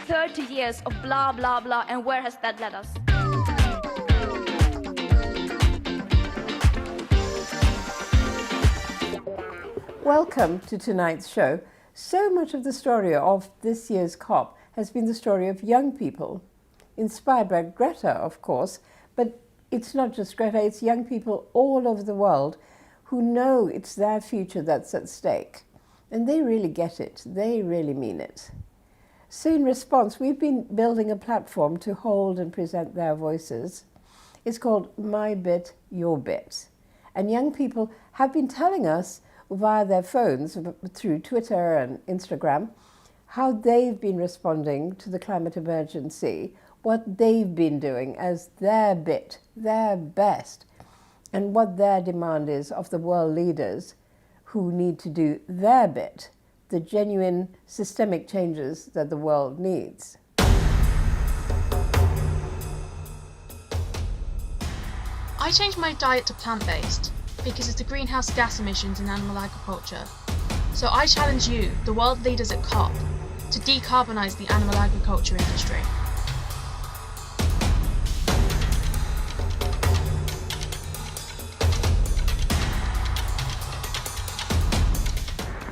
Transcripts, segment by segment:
30 years of blah, blah, blah, and where has that led us? Welcome to tonight's show. So much of the story of this year's COP has been the story of young people, inspired by Greta, of course, but it's not just Greta, it's young people all over the world who know it's their future that's at stake. And they really get it, they really mean it. So in response, we've been building a platform to hold and present their voices. It's called My Bit, Your Bit. And young people have been telling us via their phones, through Twitter and Instagram, how they've been responding to the climate emergency, what they've been doing as their bit, their best, and what their demand is of the world leaders who need to do their bit, the genuine systemic changes that the world needs. I changed my diet to plant-based because of the greenhouse gas emissions in animal agriculture. So I challenge you, the world leaders at COP, to decarbonise the animal agriculture industry.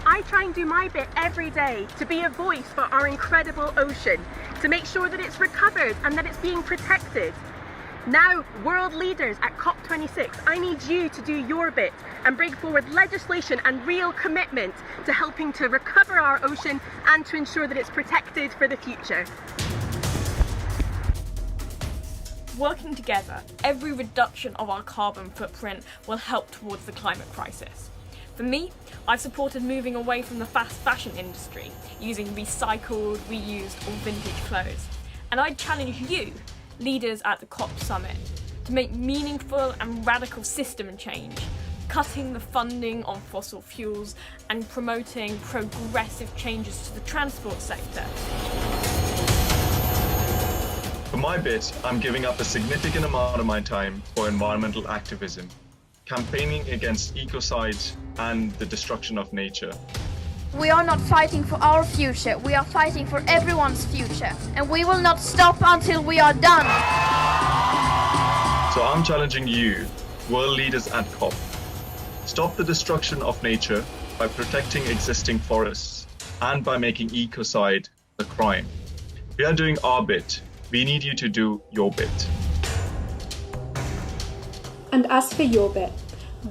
I try and do my bit every day to be a voice for our incredible ocean, to make sure that it's recovered and that it's being protected. Now, world leaders at COP26, I need you to do your bit and bring forward legislation and real commitment to helping to recover our ocean and to ensure that it's protected for the future. Working together, every reduction of our carbon footprint will help towards the climate crisis. For me, I've supported moving away from the fast fashion industry, using recycled, reused or vintage clothes. And I challenge you, leaders at the COP summit, to make meaningful and radical system change, cutting the funding on fossil fuels and promoting progressive changes to the transport sector. For my bit, I'm giving up a significant amount of my time for environmental activism, campaigning against ecocide and the destruction of nature. We are not fighting for our future, we are fighting for everyone's future, and we will not stop until we are done. So I'm challenging you, world leaders at COP. Stop the destruction of nature by protecting existing forests and by making ecocide a crime. We are doing our bit. We need you to do your bit. And as for your bit,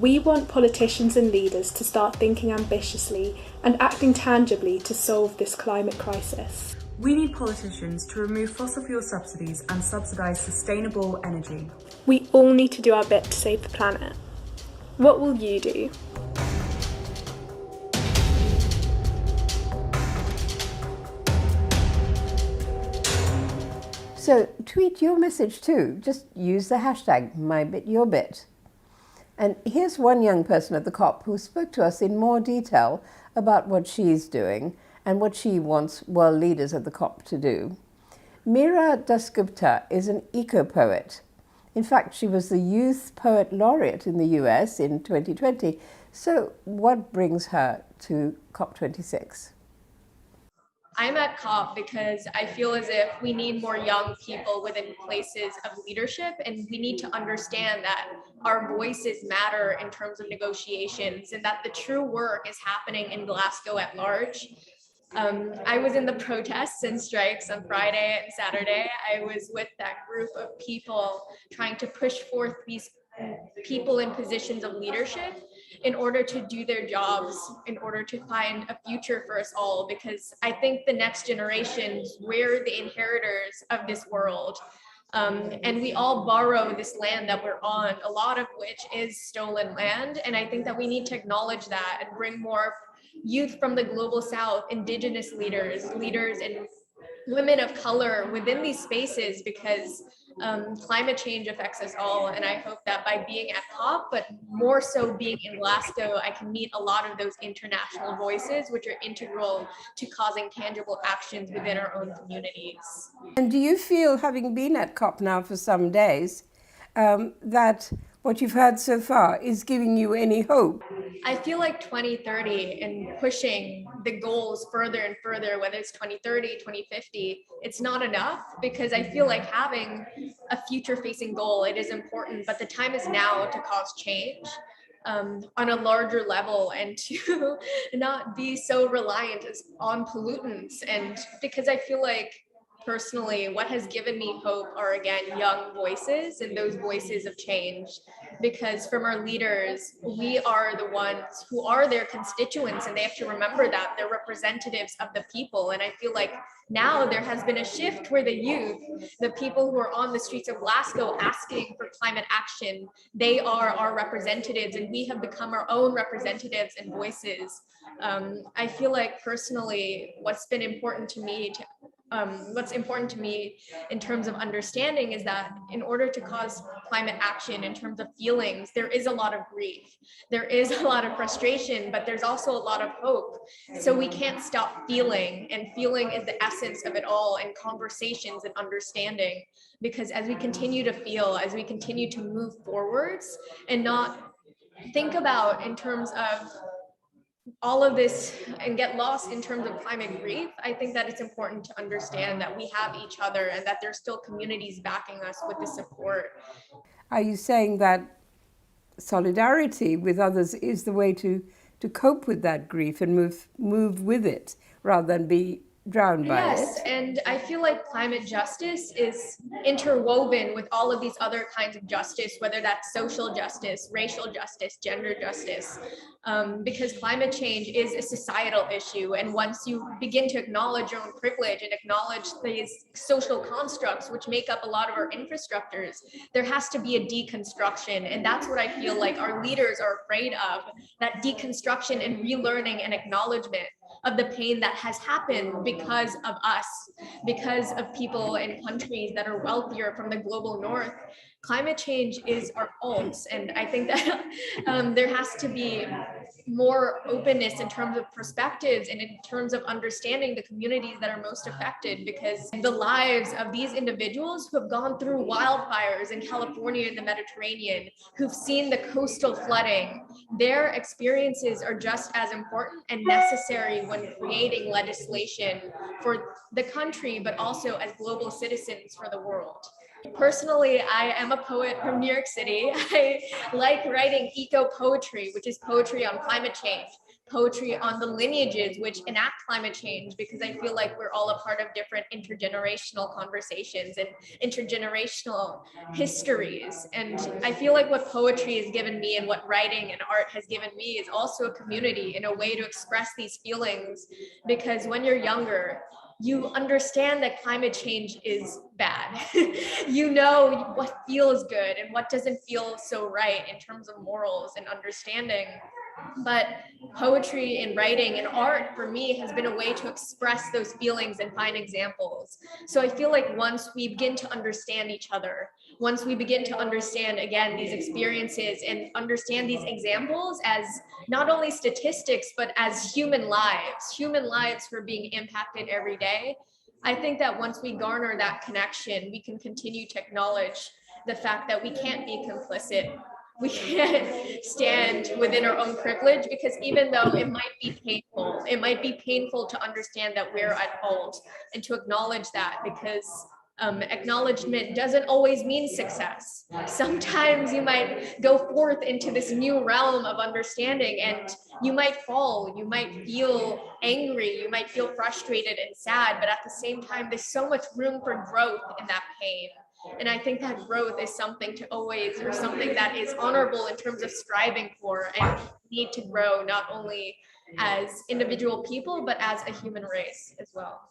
we want politicians and leaders to start thinking ambitiously and acting tangibly to solve this climate crisis. We need politicians to remove fossil fuel subsidies and subsidise sustainable energy. We all need to do our bit to save the planet. What will you do? So tweet your message too. Just use the hashtag MyBitYourBit. And here's one young person at the COP who spoke to us in more detail about what she's doing and what she wants world leaders at the COP to do. Meera Dasgupta is an eco-poet. In fact, she was the Youth Poet Laureate in the US in 2020. So what brings her to COP26? I'm at COP because I feel as if we need more young people within places of leadership, and we need to understand that our voices matter in terms of negotiations and that the true work is happening in Glasgow at large. I was in the protests and strikes on Friday and Saturday. I was with that group of people trying to push forth these people in positions of leadership in order to do their jobs, in order to find a future for us all, because I think the next generations, we're the inheritors of this world. And we all borrow this land that we're on, a lot of which is stolen land. And I think that we need to acknowledge that and bring more youth from the global south, indigenous leaders, leaders and women of color within these spaces, because climate change affects us all. And I hope that by being at COP, but more so being in Glasgow, I can meet a lot of those international voices, which are integral to causing tangible actions within our own communities. And do you feel, having been at COP now for some days, that what you've heard so far is giving you any hope? I feel like 2030 and pushing the goals further and further, whether it's 2030, 2050, it's not enough, because I feel like having a future facing goal, it is important, but the time is now to cause change on a larger level, and to not be so reliant on pollutants. And because I feel like personally, what has given me hope are, again, young voices and those voices of change. Because from our leaders, we are the ones who are their constituents, and they have to remember that they're representatives of the people. And I feel like now there has been a shift where the youth, the people who are on the streets of Glasgow asking for climate action, they are our representatives, and we have become our own representatives and voices. I feel like personally, what's important to me in terms of understanding is that in order to cause climate action in terms of feelings, there is a lot of grief, there is a lot of frustration, but there's also a lot of hope. So we can't stop feeling, and feeling is the essence of it all, and conversations and understanding. Because as we continue to feel, as we continue to move forwards and not think about in terms of all of this and get lost in terms of climate grief, I think that it's important to understand that we have each other, and that there's still communities backing us with the support. Are you saying that solidarity with others is the way to cope with that grief and move with it rather than be drowned by it? Yes, and I feel like climate justice is interwoven with all of these other kinds of justice, whether that's social justice, racial justice, gender justice, because climate change is a societal issue. And once you begin to acknowledge your own privilege and acknowledge these social constructs which make up a lot of our infrastructures, there has to be a deconstruction. And that's what I feel like our leaders are afraid of, that deconstruction and relearning and acknowledgement of the pain that has happened because of us, because of people in countries that are wealthier from the global north. Climate change is our fault. And I think that there has to be more openness in terms of perspectives and in terms of understanding the communities that are most affected, because the lives of these individuals who have gone through wildfires in California and the Mediterranean, who've seen the coastal flooding, their experiences are just as important and necessary when creating legislation for the country, but also as global citizens for the world. Personally, I am a poet from New York City. I like writing eco-poetry, which is poetry on climate change, poetry on the lineages which enact climate change, because I feel like we're all a part of different intergenerational conversations and intergenerational histories. And I feel like what poetry has given me and what writing and art has given me is also a community and a way to express these feelings, because when you're younger, you understand that climate change is bad. You know what feels good and what doesn't feel so right in terms of morals and understanding. But poetry and writing and art for me has been a way to express those feelings and find examples. So I feel like once we begin to understand each other, once we begin to understand, again, these experiences and understand these examples as not only statistics, but as human lives who are being impacted every day, I think that once we garner that connection, we can continue to acknowledge the fact that we can't be complicit. We can't stand within our own privilege, because even though it might be painful to understand that we're at fault and to acknowledge that, because acknowledgement doesn't always mean success. Sometimes you might go forth into this new realm of understanding and you might fall, you might feel angry, you might feel frustrated and sad, but at the same time, there's so much room for growth in that pain. And I think that growth is something that is honorable in terms of striving for, and need to grow not only as individual people, but as a human race as well.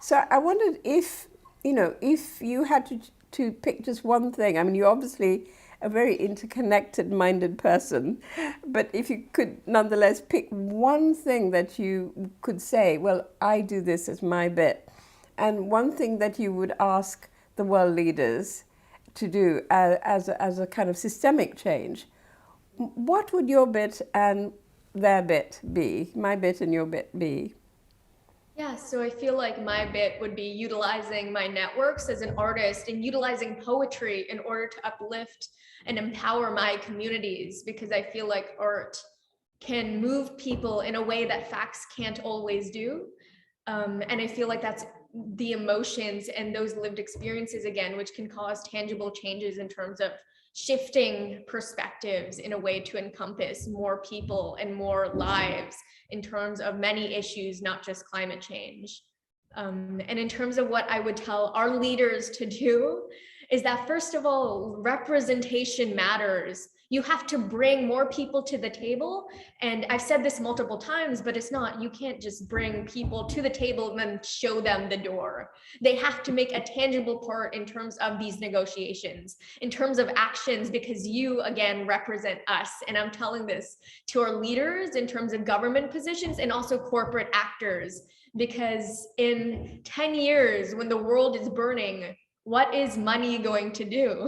So I wondered if you had to pick just one thing. I mean, you're obviously a very interconnected-minded person, but if you could nonetheless pick one thing that you could say, well, I do this as my bit, and one thing that you would ask the world leaders to do as a kind of systemic change, what would your bit and their bit be, my bit and your bit be? Yeah, so I feel like my bit would be utilizing my networks as an artist and utilizing poetry in order to uplift and empower my communities, because I feel like art can move people in a way that facts can't always do. And I feel like that's the emotions and those lived experiences again, which can cause tangible changes in terms of shifting perspectives in a way to encompass more people and more lives in terms of many issues, not just climate change. And in terms of what I would tell our leaders to do is that, first of all, representation matters. You have to bring more people to the table. And I've said this multiple times, but it's not, you can't just bring people to the table and then show them the door. They have to make a tangible part in terms of these negotiations, in terms of actions, because you, again, represent us. And I'm telling this to our leaders in terms of government positions and also corporate actors, because in 10 years, when the world is burning, what is money going to do?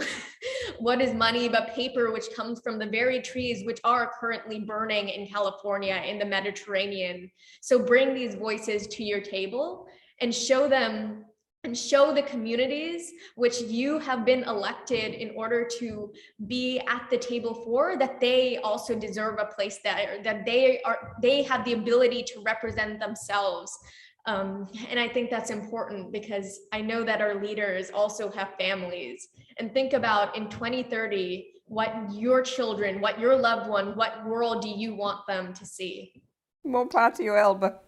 What is money but paper, which comes from the very trees which are currently burning in California, in the Mediterranean? So bring these voices to your table and show them and show the communities which you have been elected in order to be at the table for, that they also deserve a place there, that they have the ability to represent themselves. And I think that's important, because I know that our leaders also have families. And think about in 2030, what your children, what your loved one, what world do you want them to see? More power to you, Elba.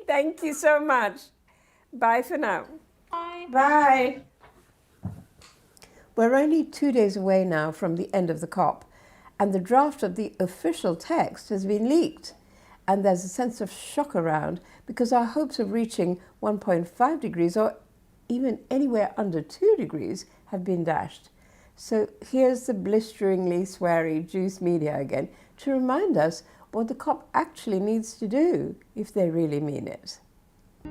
Thank you so much. Bye for now. Bye. Bye. We're only 2 days away now from the end of the COP, and the draft of the official text has been leaked. And there's a sense of shock around, because our hopes of reaching 1.5 degrees or even anywhere under 2 degrees have been dashed. So here's the blisteringly sweary juice media again to remind us what the COP actually needs to do if they really mean it.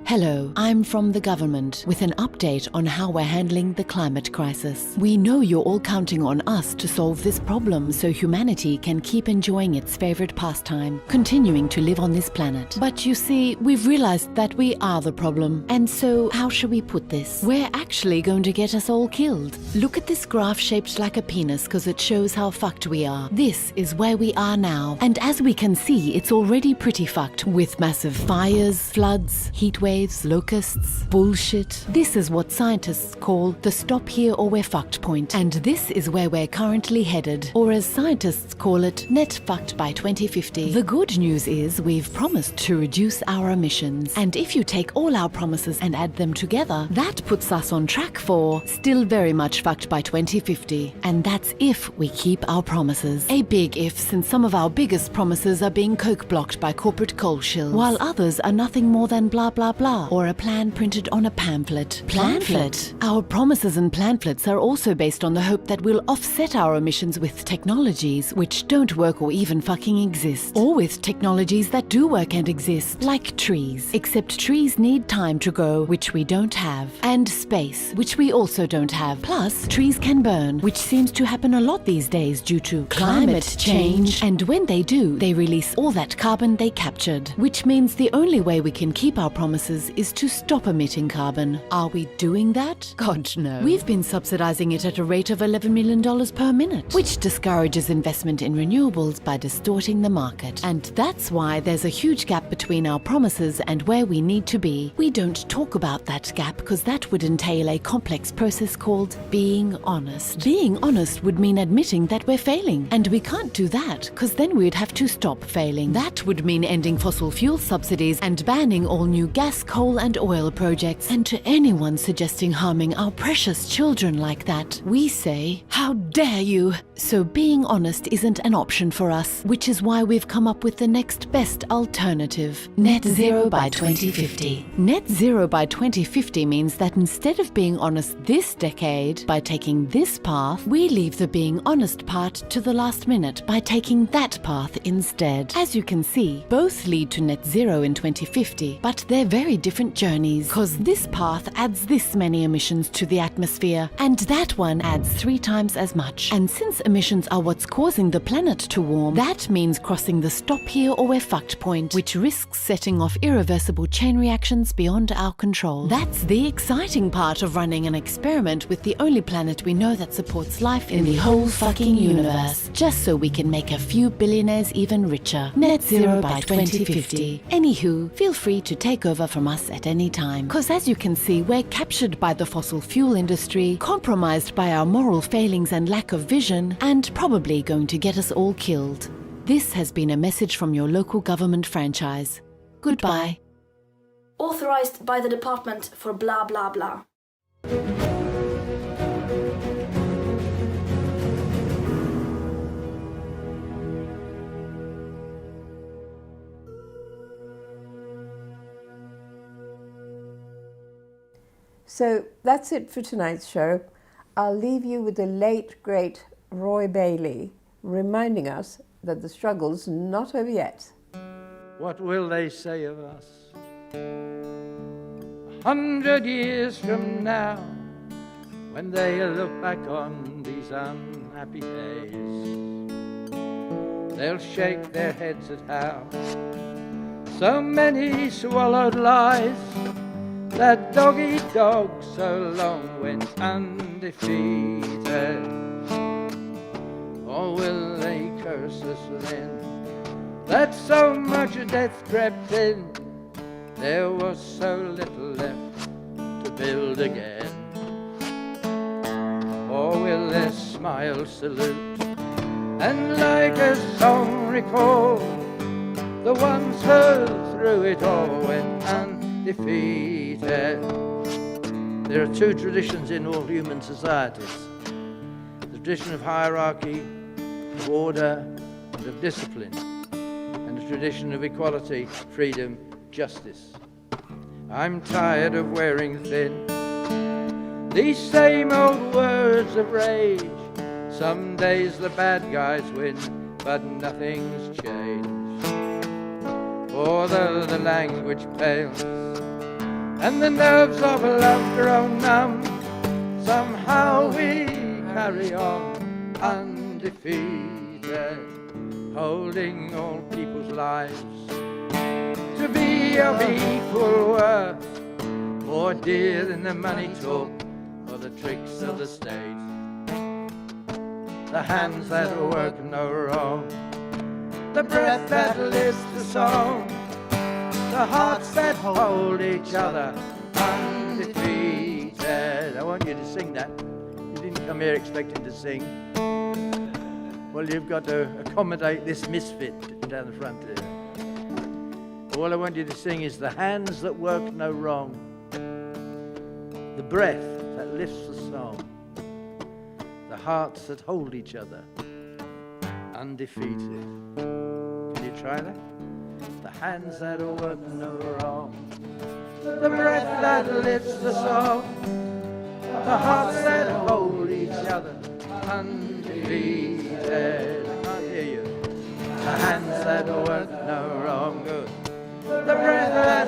Hello, I'm from the government with an update on how we're handling the climate crisis. We know you're all counting on us to solve this problem so humanity can keep enjoying its favorite pastime, continuing to live on this planet. But you see, we've realized that we are the problem. And so, how shall we put this? We're actually going to get us all killed. Look at this graph shaped like a penis, because it shows how fucked we are. This is where we are now. And as we can see, it's already pretty fucked, with massive fires, floods, heat waves, locusts, bullshit. This is what scientists call the stop here or we're fucked point. And this is where we're currently headed, or as scientists call it, net fucked by 2050. The good news is we've promised to reduce our emissions. And if you take all our promises and add them together, that puts us on track for still very much fucked by 2050. And that's if we keep our promises. A big if, since some of our biggest promises are being coke-blocked by corporate coal shills, while others are nothing more than blah blah blah, or a plan printed on a pamphlet. Pamphlet? Our promises and pamphlets are also based on the hope that we'll offset our emissions with technologies which don't work or even fucking exist. Or with technologies that do work and exist, like trees. Except trees need time to grow, which we don't have. And space, which we also don't have. Plus, trees can burn, which seems to happen a lot these days due to climate change. And when they do, they release all that carbon they captured. Which means the only way we can keep our promises is to stop emitting carbon. Are we doing that? God, no. We've been subsidizing it at a rate of $11 million per minute, which discourages investment in renewables by distorting the market. And that's why there's a huge gap between our promises and where we need to be. We don't talk about that gap because that would entail a complex process called being honest. Being honest would mean admitting that we're failing. And we can't do that because then we'd have to stop failing. That would mean ending fossil fuel subsidies and banning all new gas, coal and oil projects. And to anyone suggesting harming our precious children like that, we say, how dare you? So being honest isn't an option for us, which is why we've come up with the next best alternative. Net zero by 2050. Net zero by 2050 means that instead of being honest this decade by taking this path, we leave the being honest part to the last minute by taking that path instead. As you can see, both lead to net zero in 2050, but they're very different journeys, because this path adds this many emissions to the atmosphere, and that one adds 3 times as much. And since emissions are what's causing the planet to warm, that means crossing the stop here or we're fucked point, which risks setting off irreversible chain reactions beyond our control. That's the exciting part of running an experiment with the only planet we know that supports life in the whole fucking universe, just so we can make a few billionaires even richer. Net zero by 2050. Anywho, feel free to take over from us at any time. Cause as you can see, we're captured by the fossil fuel industry, compromised by our moral failings and lack of vision, and probably going to get us all killed. This has been a message from your local government franchise. Goodbye. Authorized by the Department for blah blah blah. So that's it for tonight's show. I'll leave you with the late, great Roy Bailey reminding us that the struggle's not over yet. What will they say of us 100 years from now, when they look back on these unhappy days? They'll shake their heads at how so many swallowed lies, that dog-eat-dog so long went undefeated. Or will they curse us then, that so much death crept in, there was so little left to build again? Or will their smile salute, and like a song recall the ones who through it all went undefeated? There are two traditions in all human societies: the tradition of hierarchy, of order, and of discipline, and the tradition of equality, freedom, justice. I'm tired of wearing thin these same old words of rage. Some days the bad guys win, but nothing's changed. Although the language pales and the nerves of love grow numb, somehow we carry on undefeated, holding all people's lives to be of equal worth, more dear than the money talk or the tricks of the state. The hands that work no wrong, the breath that lifts the song, the hearts that hold each other undefeated. I want you to sing that. You didn't come here expecting to sing. Well, you've got to accommodate this misfit down the front here. All I want you to sing is the hands that work no wrong, the breath that lifts the song, the hearts that hold each other undefeated. Can you try that? The hands that work no wrong, the breath that lifts the song, the hearts that hold each other undefeated. I can't hear you. The hands that work no wrong, good. The breath that